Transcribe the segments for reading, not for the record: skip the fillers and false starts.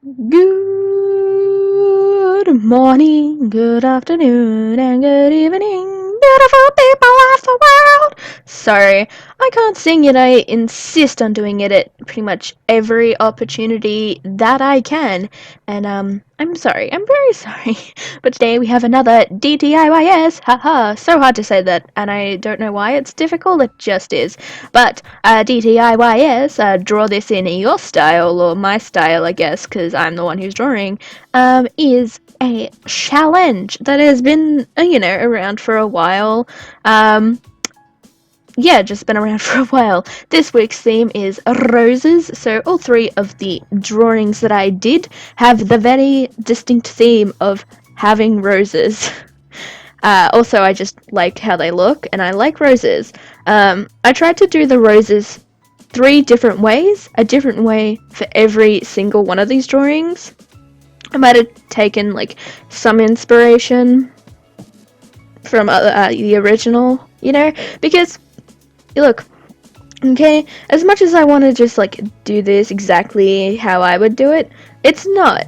Good morning, good afternoon, and good evening, beautiful people of the world. Sorry, I can't sing it. I insist on doing it at pretty much every opportunity that I can. And, I'm sorry. I'm very sorry. But today we have another DTIYS. Haha, so hard to say that, and I don't know why it's difficult. It just is. But DTIYS, draw this in your style, or my style, I guess, because I'm the one who's drawing, is a challenge that has been, around for a while. Um, yeah, just been around for a while. This week's theme is roses, so all three of the drawings that I did have the very distinct theme of having roses. Also, I just like how they look, and I like roses. I tried to do the roses three different ways, a different way for every single one of these drawings. I might have taken like some inspiration from the original, because look, okay, as much as I want to just like do this exactly how I would do it, it's not.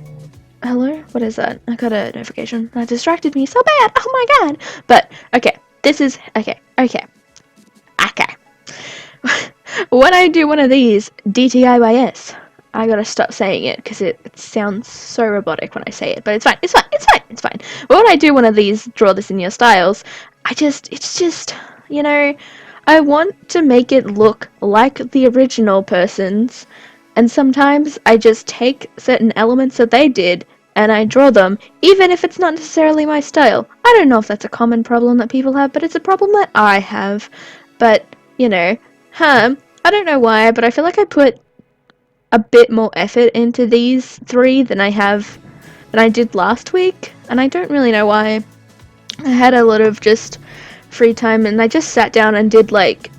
Hello? What is that? I got a notification. That distracted me so bad. Oh my god. But okay, this is okay. When I do one of these DTIYS, I gotta stop saying it because it sounds so robotic when I say it. But it's fine. It's fine. But when I do one of these, draw this in your styles, it's just, I want to make it look like the original person's, and sometimes I just take certain elements that they did and I draw them, even if it's not necessarily my style. I don't know if that's a common problem that people have, but it's a problem that I have. But, I don't know why, but I feel like I put a bit more effort into these three than I did last week, and I don't really know why. I had a lot of just free time, and I just sat down and did like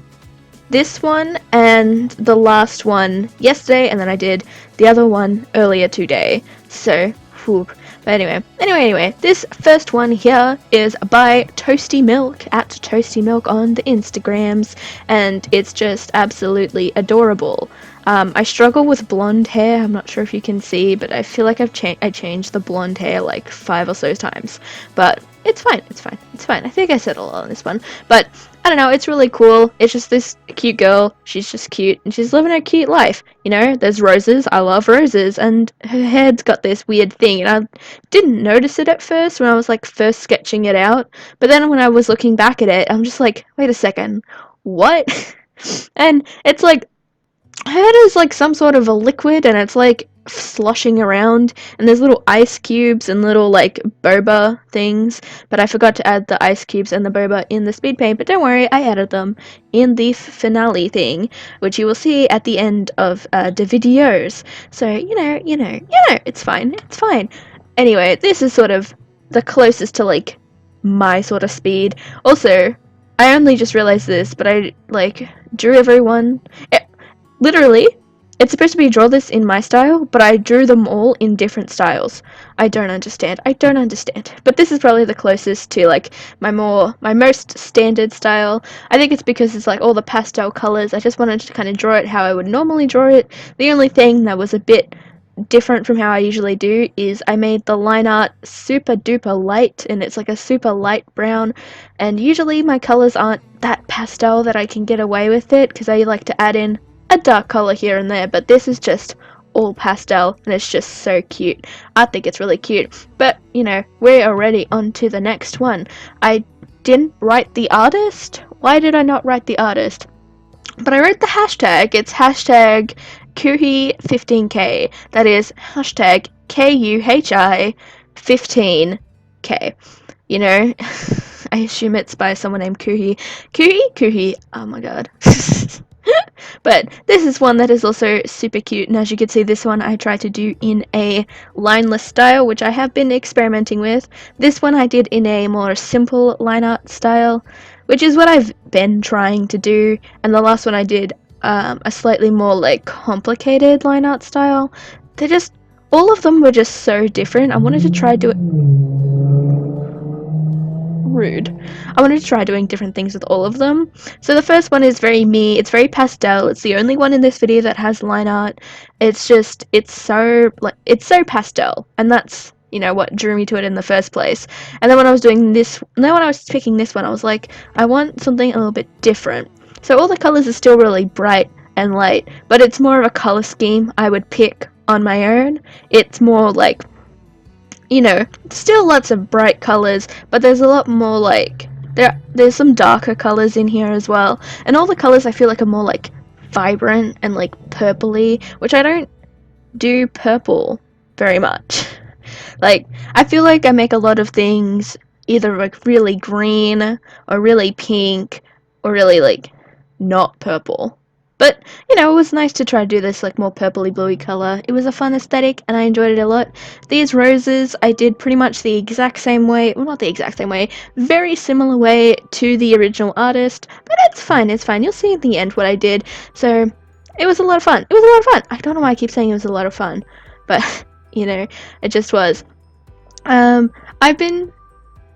this one and the last one yesterday, and then I did the other one earlier today. So, whew. But anyway, this first one here is by Toasty Milk at Toasty Milk on the Instagrams, and it's just absolutely adorable. I struggle with blonde hair. I'm not sure if you can see, but I feel like I changed the blonde hair like 5 or so times. But it's fine. I think I settled on this one. But I don't know, it's really cool. It's just this cute girl. She's just cute, and she's living her cute life. There's roses. I love roses, and her head's got this weird thing, and I didn't notice it at first when I was like first sketching it out. But then when I was looking back at it, I'm just like, wait a second, what? And it's like I heard it's like some sort of a liquid, and it's like sloshing around, and there's little ice cubes and little like boba things, but I forgot to add the ice cubes and the boba in the speed paint. But don't worry, I added them in the finale thing, which you will see at the end of the videos. So it's fine. Anyway, this is sort of the closest to like my sort of speed. Also, I only just realized this, but I like drew everyone. Literally, it's supposed to be draw this in my style, but I drew them all in different styles. I don't understand. But this is probably the closest to like my most standard style. I think it's because it's like all the pastel colors. I just wanted to kind of draw it how I would normally draw it. The only thing that was a bit different from how I usually do is I made the line art super duper light, and it's like a super light brown, and usually my colors aren't that pastel that I can get away with it because I like to add in a dark color here and there, but this is just all pastel, and it's just so cute. I think it's really cute. But we're already on to the next one. I didn't write the artist. Why did I not write the artist? But I wrote the hashtag. It's hashtag Kuhi15k. That is hashtag KUHI15k. I assume it's by someone named Kuhi. Kuhi. Oh my god. But this is one that is also super cute, and as you can see, this one I tried to do in a lineless style, which I have been experimenting with. This one I did in a more simple line art style, which is what I've been trying to do, and the last one I did a slightly more like complicated line art style. All of them were just so different. I wanted to try do it. rude. I wanted to try doing different things with all of them. So the first one is very me. It's very pastel. It's the only one in this video that has line art. It's just, it's so pastel, and that's, you know, what drew me to it in the first place. And then when I was picking this one, I was like, I want something a little bit different. So all the colors are still really bright and light, but it's more of a color scheme I would pick on my own. It's more like, you know, still lots of bright colors, but there's a lot more like there's some darker colors in here as well. And all the colors I feel like are more like vibrant and like purpley, which I don't do purple very much. Like, I feel like I make a lot of things either like really green or really pink or really like not purple. But, you know, it was nice to try to do this like more purpley bluey color. It was a fun aesthetic and I enjoyed it a lot. These roses I did pretty much the exact same way, well, not the exact same way, very similar way to the original artist, but it's fine, it's fine. You'll see at the end what I did. So it was a lot of fun. It was a lot of fun. I don't know why I keep saying it was a lot of fun, but you know, it just was. I've been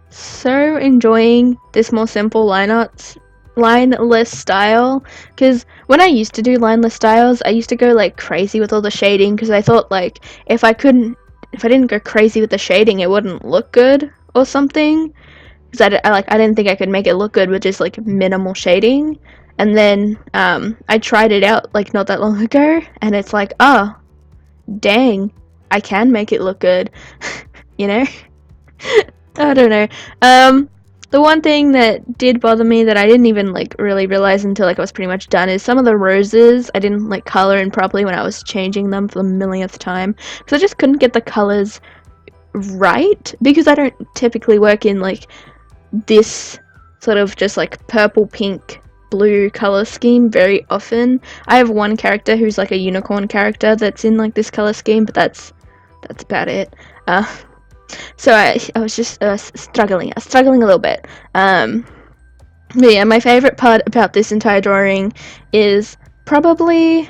so enjoying this more simple lineless style, because when I used to do lineless styles, I used to go like crazy with all the shading, because I thought like if I didn't go crazy with the shading, it wouldn't look good or something. Because I didn't think I could make it look good with just like minimal shading. And then I tried it out like not that long ago, and it's like, oh, dang, I can make it look good, you know? I don't know. The one thing that did bother me that I didn't even like really realize until like I was pretty much done is some of the roses I didn't like color in properly when I was changing them for the millionth time, because I just couldn't get the colors right, because I don't typically work in like this sort of just like purple, pink, blue color scheme very often. I have one character who's like a unicorn character that's in like this color scheme, but that's about it. So I was just struggling a little bit. But yeah, my favorite part about this entire drawing is probably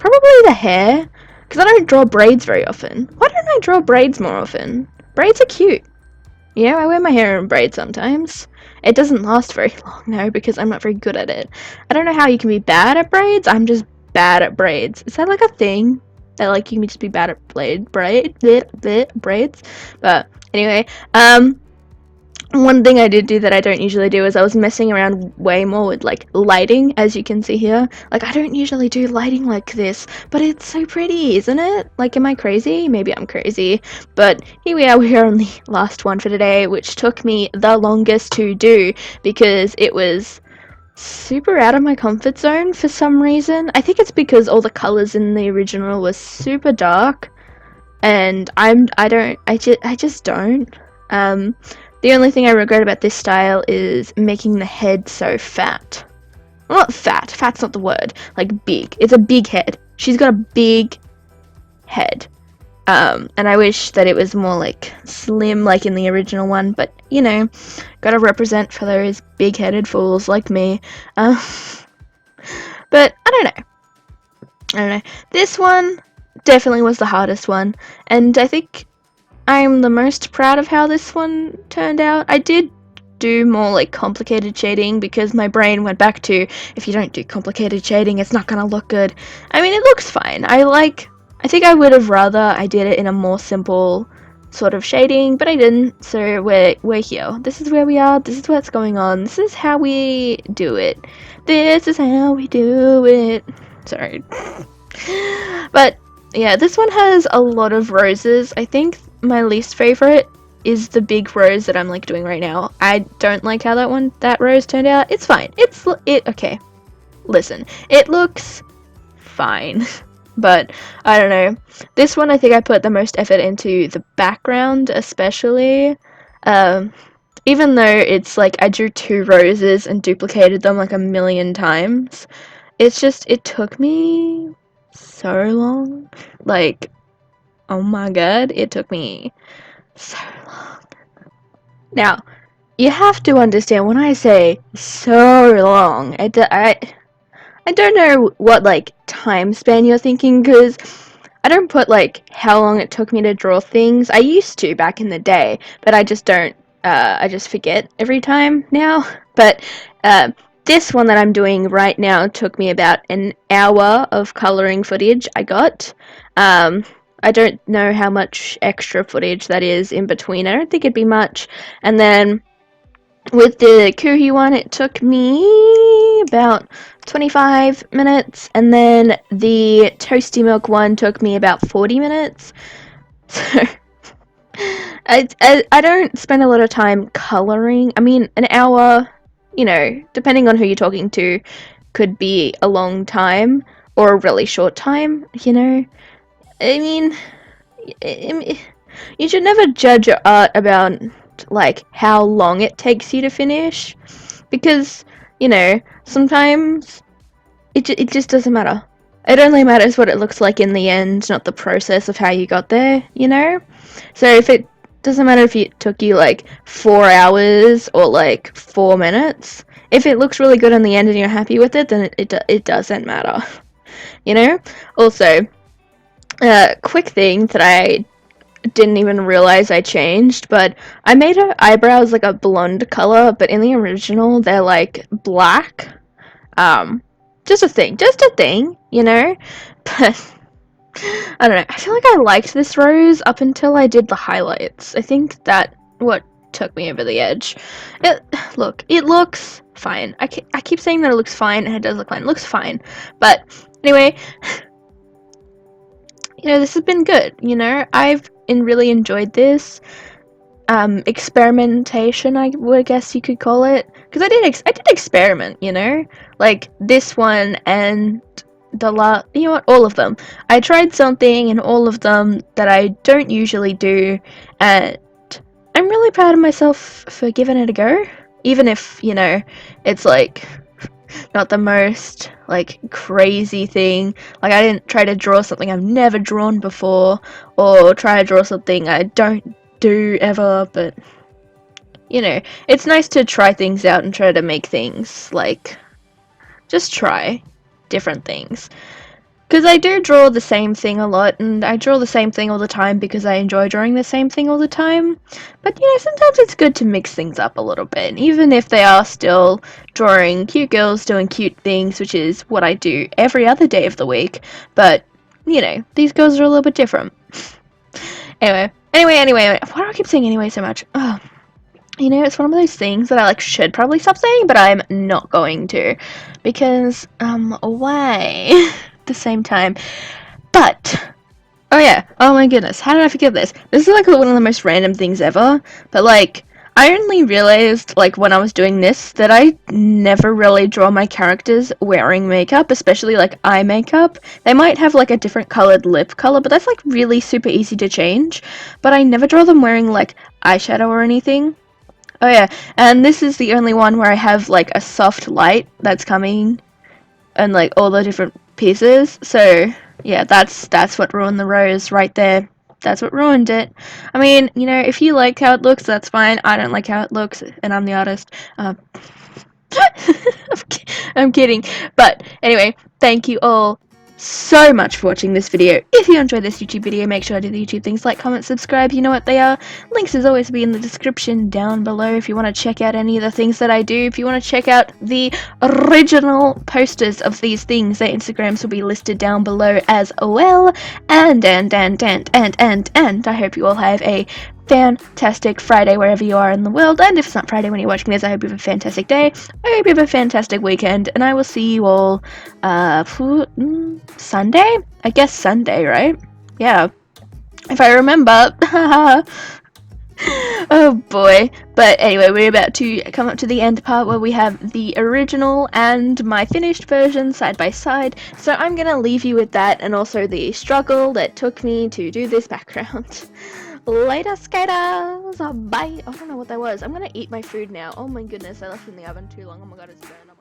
the hair, because I don't draw braids very often. Why don't I draw braids more often? Braids are cute. Yeah, I wear my hair in braids sometimes. It doesn't last very long though, because I'm not very good at it. I don't know how you can be bad at braids. I'm just bad at braids. Is that like a thing? That like you can just be bad at braids? But anyway, one thing I did do that I don't usually do is I was messing around way more with like lighting, as you can see here. Like, I don't usually do lighting like this, but it's so pretty, isn't it? Like, am I crazy? Maybe I'm crazy. But here we are, we're on the last one for today, which took me the longest to do because it was super out of my comfort zone for some reason. I think it's because all the colors in the original were super dark, and I just don't. The only thing I regret about this style is making the head so fat. Well, not fat. Fat's not the word. Like, big. It's a big head. She's got a big head. And I wish that it was more, like, slim, like in the original one. But, you know, gotta represent for those big-headed fools like me. But, I don't know. This one definitely was the hardest one. And I think I'm the most proud of how this one turned out. I did do more like complicated shading because my brain went back to, if you don't do complicated shading, it's not gonna look good. I mean, it looks fine. I think I would have rather I did it in a more simple sort of shading, but I didn't. So we're here. This is where we are. This is what's going on. This is how we do it. This is how we do it. Sorry. But yeah, this one has a lot of roses. I think my least favorite is the big rose that I'm like doing right now. I don't like how that rose turned out. It's fine. Okay. Listen, it looks fine. But I don't know. This one I think I put the most effort into the background, especially. Even though it's like I drew 2 roses and duplicated them like a million times, it's just, it took me so long. Like, oh my god, it took me so long. Now, you have to understand when I say so long, I don't know what like time span you're thinking, because I don't put like how long it took me to draw things. I used to back in the day, but I just don't I just forget every time now. But this one that I'm doing right now took me about an hour of colouring footage I got. I don't know how much extra footage that is in between. I don't think it'd be much. And then with the Kuhi one, it took me about 25 minutes, and then the Toasty Milk one took me about 40 minutes. So I don't spend a lot of time colouring. I mean, an hour, you know, depending on who you're talking to, could be a long time or a really short time, you know? I mean, you should never judge your art about, like, how long it takes you to finish, because, you know, sometimes it just doesn't matter. It only matters what it looks like in the end, not the process of how you got there, you know? So if it doesn't matter if it took you like 4 hours or like 4 minutes, if it looks really good in the end and you're happy with it, then it doesn't matter, you know? Also, quick thing that I didn't even realize I changed, but I made her eyebrows like a blonde color, but in the original they're like black. Just a thing, you know? But I don't know. I feel like I liked this rose up until I did the highlights. I think that what took me over the edge. It looks fine. I keep saying that it looks fine, and it does look fine. It looks fine. But anyway, you know, this has been good. You know, I've really enjoyed this experimentation, I would guess you could call it, because I did experiment. You know, like this one and you know what, all of them. I tried something in all of them that I don't usually do, and I'm really proud of myself for giving it a go, even if, you know, it's like not the most like crazy thing. Like, I didn't try to draw something I've never drawn before, or try to draw something I don't do ever, but you know, it's nice to try things out and try to make things, like, just try different things. Because I do draw the same thing a lot, and I draw the same thing all the time because I enjoy drawing the same thing all the time. But, you know, sometimes it's good to mix things up a little bit, even if they are still drawing cute girls doing cute things, which is what I do every other day of the week. But, you know, these girls are a little bit different. Anyway. Why do I keep saying anyway so much? Oh. You know, it's one of those things that I, like, should probably stop saying, but I'm not going to. Because, why? At the same time. But, oh yeah, oh my goodness, how did I forget this? This is, like, one of the most random things ever, but, like, I only realized, like, when I was doing this, that I never really draw my characters wearing makeup, especially, like, eye makeup. They might have, like, a different colored lip color, but that's, like, really super easy to change. But I never draw them wearing, like, eyeshadow or anything. Oh yeah, and this is the only one where I have, like, a soft light that's coming, and, like, all the different pieces. So yeah, that's what ruined the rose right there. That's what ruined it. I mean, you know, if you like how it looks, that's fine. I don't like how it looks, and I'm the artist. I'm kidding. But anyway, thank you all so much for watching this video. If you enjoyed this YouTube video, make sure to do the YouTube things like, comment, subscribe. You know what they are. Links as always be in the description down below if you want to check out any of the things that I do. If you want to check out the original posters of these things, their Instagrams will be listed down below as well. And I hope you all have a fantastic Friday wherever you are in the world, and if it's not Friday when you're watching this, I hope you have a fantastic day. I hope you have a fantastic weekend, and I will see you all Sunday? I guess Sunday, right? Yeah, if I remember. Oh boy. But anyway, we're about to come up to the end part where we have the original and my finished version side by side, so I'm gonna leave you with that, and also the struggle that took me to do this background. Later, skaters! Bye! I don't know what that was. I'm gonna eat my food now. Oh my goodness, I left it in the oven too long. Oh my god, it's burnt.